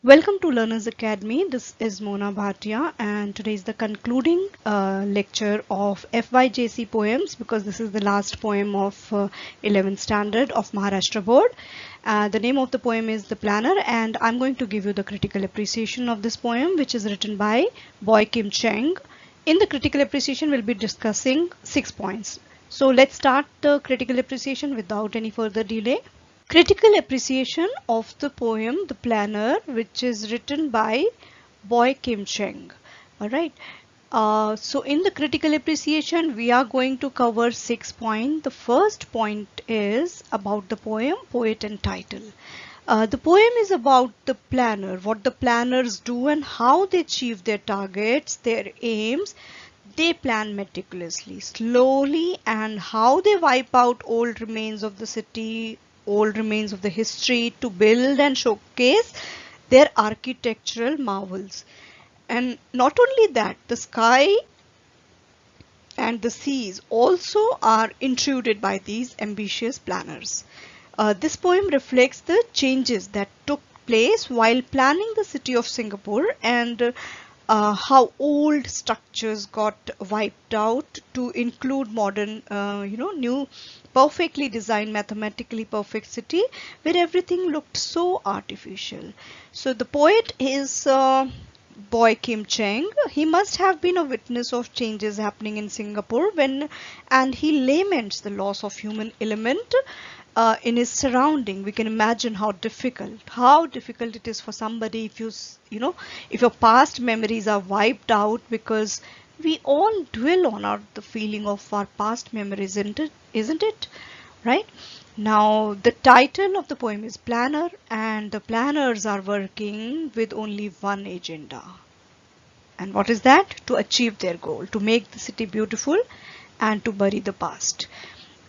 Welcome to Learners Academy. This is Mona Bhatia, and today is the concluding lecture of FYJC poems because this is the last poem of 11th standard of Maharashtra Board. The name of the poem is The Planner, and I'm going to give you the critical appreciation of this poem, which is written by Boy Kim Cheng. In the critical appreciation, we'll be discussing 6 points. So let's start the critical appreciation without any further delay. Critical appreciation of the poem The Planner, which is written by Boy Kim Cheng. Alright. So in the critical appreciation, we are going to cover 6 points. The first point is about the poem, poet and title. The poem is about the planner, what the planners do and how they achieve their targets, their aims. They plan meticulously, slowly, and how they wipe out old remains of the city, old remains of the history to build and showcase their architectural marvels. And not only that, the sky and the seas also are intruded by these ambitious planners. This poem reflects the changes that took place while planning the city of Singapore and how old structures got wiped out to include modern, new, perfectly designed, mathematically perfect city where everything looked so artificial. So the poet is Boy Kim Cheng. He must have been a witness of changes happening in Singapore and he laments the loss of human element in his surrounding. We can imagine how difficult it is for somebody if if your past memories are wiped out, because we all dwell on the feeling of our past memories, isn't it? Right? Now, the title of the poem is Planner, and the planners are working with only one agenda. And what is that? To achieve their goal, to make the city beautiful and to bury the past.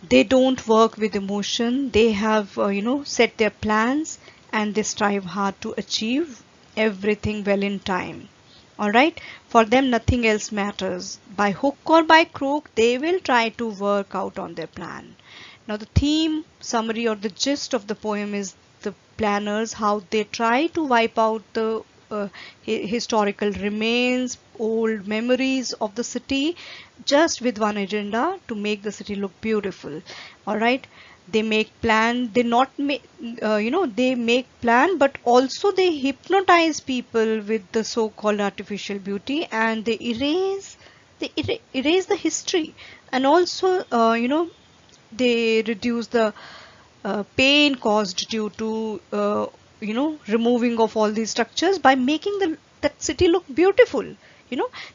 They don't work with emotion. They have, set their plans and they strive hard to achieve everything well in time. All right. For them, nothing else matters. By hook or by crook, they will try to work out on their plan. Now, the theme, summary, or the gist of the poem is the planners, how they try to wipe out the historical remains, old memories of the city, just with one agenda: to make the city look beautiful. All right. They make plan. They not make, they make plan, but also they hypnotize people with the so-called artificial beauty, and they erase the history, and also, they reduce the pain caused due to removing of all these structures by making that city look beautiful.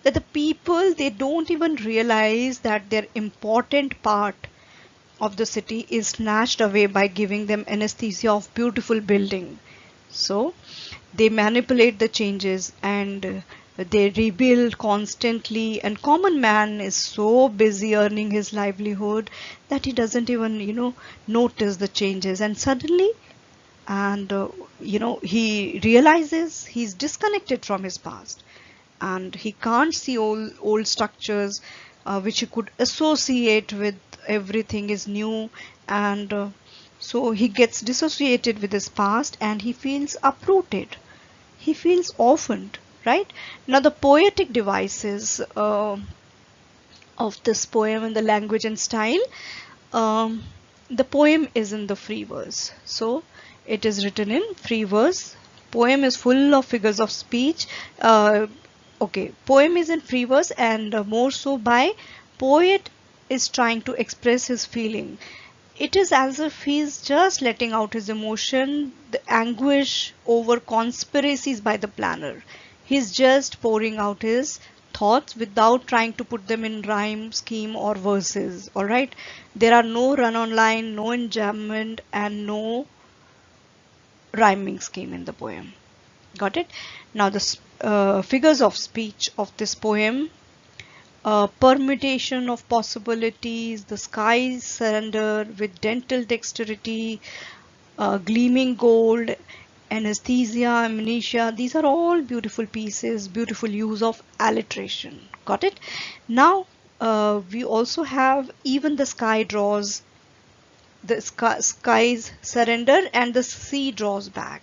That the people, they don't even realize that their important part of the city is snatched away by giving them anesthesia of beautiful building. So they manipulate the changes and they rebuild constantly, and common man is so busy earning his livelihood that he doesn't even notice the changes, and suddenly, and he realizes he's disconnected from his past and he can't see old structures which he could associate with everything is new, and so he gets dissociated with his past and he feels uprooted, he feels orphaned. Right? Now, the poetic devices of this poem and the language and style, um, the poem is in the free verse, so it is written in free verse. Poem is full of figures of speech. Poem is in free verse, and more so by poet is trying to express his feeling. It is as if he's just letting out his emotion, the anguish over conspiracies by the planner. He's just pouring out his thoughts without trying to put them in rhyme, scheme, or verses. All right. There are no run on line, no enjambment, and no rhyming scheme in the poem. Got it? Now, the figures of speech of this poem: permutation of possibilities, the skies surrender with dental dexterity, gleaming gold, anesthesia, amnesia. These are all beautiful pieces, beautiful use of alliteration. Got it? Now, we also have even the sky draws, the skies surrender and the sea draws back.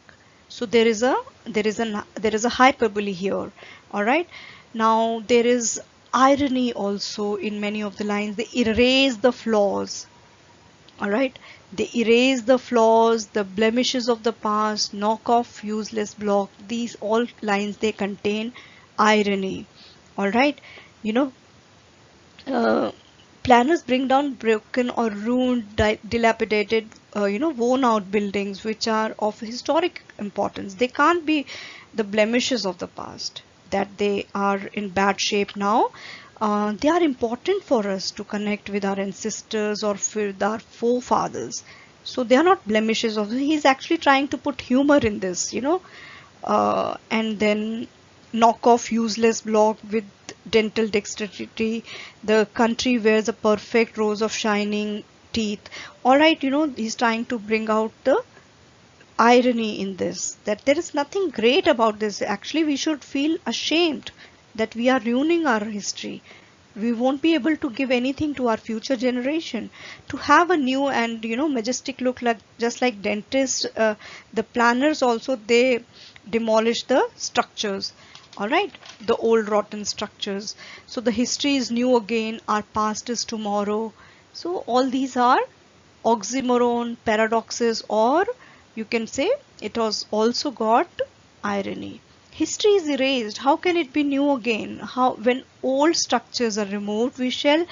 So there is a hyperbole here. All right. Now there is irony also in many of the lines. They erase the flaws. All right. They erase the flaws, the blemishes of the past, knock off useless block. These all lines, they contain irony. All right. You know, uh, planners bring down broken or ruined, dilapidated, worn out buildings which are of historic importance. They can't be the blemishes of the past, that they are in bad shape now. They are important for us to connect with our ancestors or with our forefathers. So they are not blemishes of. He's actually trying to put humor in this, and then knock off useless block with dental dexterity. The country wears a perfect rows of shining teeth. All right, he's trying to bring out the irony in this, that there is nothing great about this. Actually, we should feel ashamed that we are ruining our history. We won't be able to give anything to our future generation. To have a new and majestic look, like just like dentists, the planners also, they demolish the structures. All right, the old rotten structures. So the history is new again, our past is tomorrow. So all these are oxymoron, paradoxes, or you can say it was also got irony. History is erased. How can it be new again? How, when old structures are removed, we shall,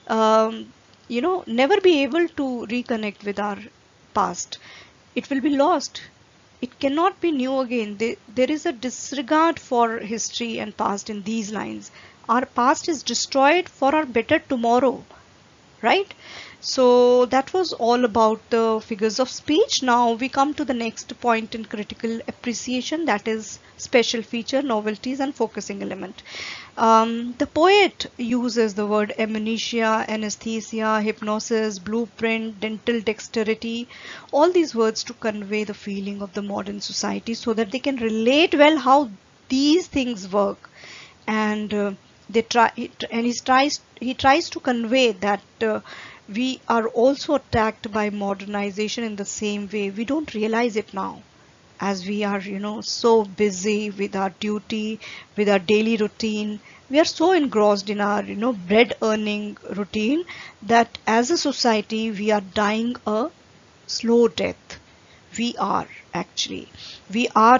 never be able to reconnect with our past. It will be lost. It cannot be new again. There is a disregard for history and past in these lines. Our past is destroyed for our better tomorrow, right? So that was all about the figures of speech. Now we come to the next point in critical appreciation, that is special feature, novelties, and focusing element. The poet uses the word amnesia, anesthesia, hypnosis, blueprint, dental dexterity, all these words to convey the feeling of the modern society so that they can relate well how these things work. And he tries to convey that we are also attacked by modernization in the same way. We don't realize it now, as we are so busy with our duty, with our daily routine. We are so engrossed in our bread earning routine that as a society we are dying a slow death. We are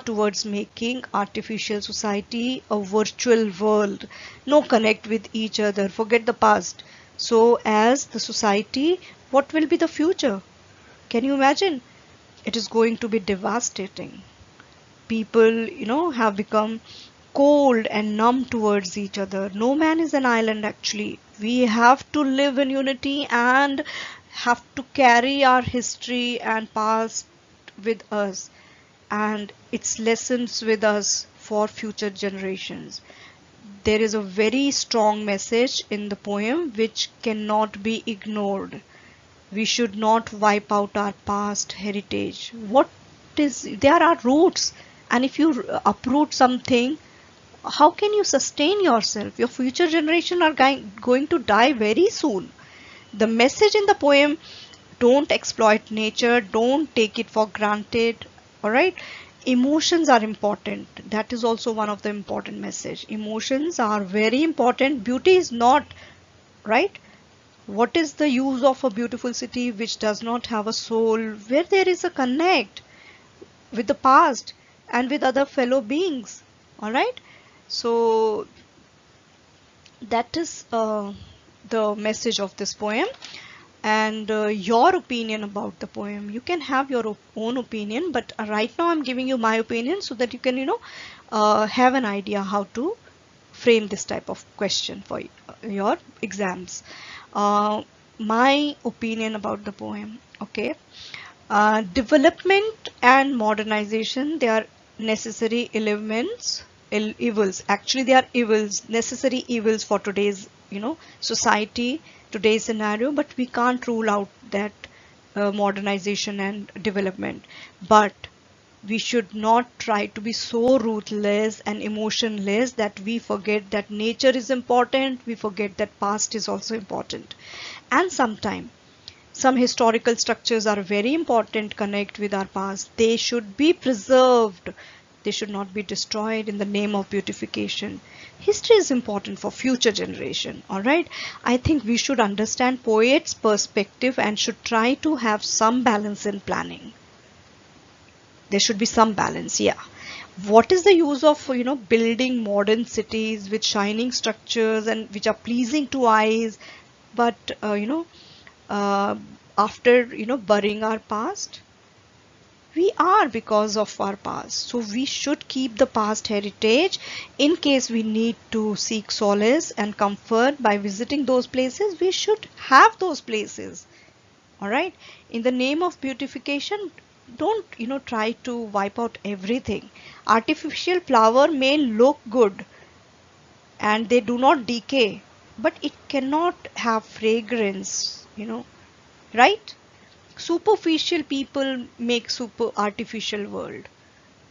towards making artificial society a virtual world. No connect with each other, forget the past. So as the society, what will be the future? Can you imagine? It is going to be devastating. People have become cold and numb towards each other. No man is an island, actually. We have to live in unity and have to carry our history and past with us and its lessons with us for future generations. There is a very strong message in the poem which cannot be ignored. We should not wipe out our past heritage. There are roots, and if you uproot something, how can you sustain yourself? Your future generation are going to die very soon. The message in the poem: don't exploit nature, don't take it for granted. All right, emotions are important. That is also one of the important message. Emotions are very important. Beauty is not, right? What is the use of a beautiful city which does not have a soul, where there is a connect with the past and with other fellow beings? All right, so that is the message of this poem. And your opinion about the poem, you can have your own opinion, but right now I'm giving you my opinion so that you can have an idea how to frame this type of question for your exams. My opinion about the poem, okay. Development and modernization, they are necessary elements, evils. Actually, they are evils, necessary evils for today's, society, today's scenario. But we can't rule out that modernization and development. But we should not try to be so ruthless and emotionless that we forget that nature is important. We forget that past is also important. And Some historical structures are very important, connect with our past. They should be preserved. They should not be destroyed in the name of beautification. History is important for future generation. All right. I think we should understand poets' perspective and should try to have some balance in planning. There should be some balance. Yeah. What is the use of building modern cities with shining structures and which are pleasing to eyes, but uh, after burying our past? We are because of our past, so we should keep the past heritage in case we need to seek solace and comfort by visiting those places. We should have those places. All right, in the name of beautification, don't try to wipe out everything. Artificial flower may look good and they do not decay, but it cannot have fragrance, right? Superficial people make super artificial world.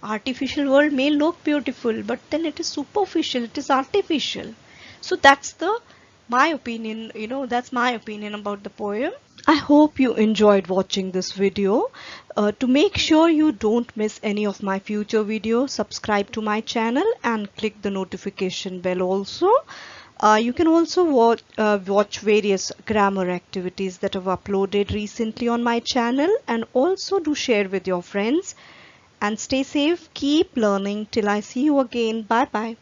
Artificial world may look beautiful, but then it is superficial, it is artificial. So that's the my opinion, that's my opinion about the poem. I hope you enjoyed watching this video. To make sure you don't miss any of my future videos, subscribe to my channel and click the notification bell also. You can also watch various grammar activities that I've uploaded recently on my channel, and also do share with your friends. And stay safe, keep learning till I see you again. Bye bye.